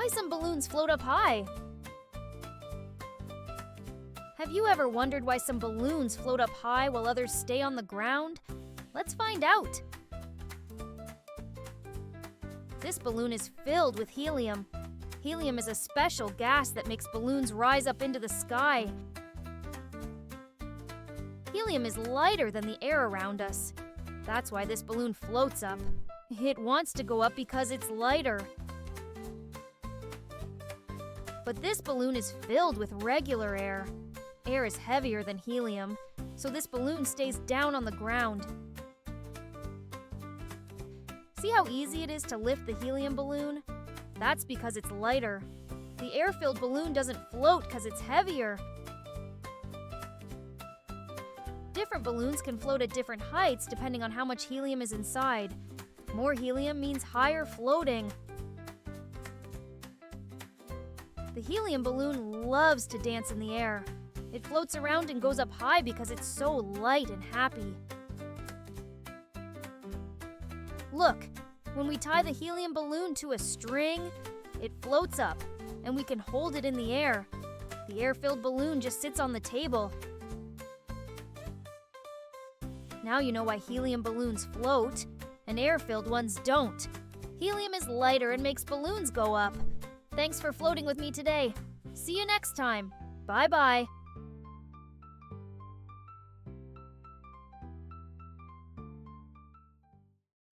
why some balloons float up high. Have you ever wondered why some balloons float up high while others stay on the ground? Let's find out. This balloon is filled with helium. Helium is a special gas that makes balloons rise up into the sky. Helium is lighter than the air around us. That's why this balloon floats up. It wants to go up because it's lighter. But this balloon is filled with regular air. Air is heavier than helium, so this balloon stays down on the ground. See how easy it is to lift the helium balloon? That's because it's lighter. The air-filled balloon doesn't float because it's heavier. Different balloons can float at different heights depending on how much helium is inside. More helium means higher floating. The helium balloon loves to dance in the air. It floats around and goes up high because it's so light and happy. Look, when we tie the helium balloon to a string, it floats up, and we can hold it in the air. The air-filled balloon just sits on the table. Now you know why helium balloons float, and air-filled ones don't. Helium is lighter and makes balloons go up. Thanks for floating with me today. See you next time. Bye-bye.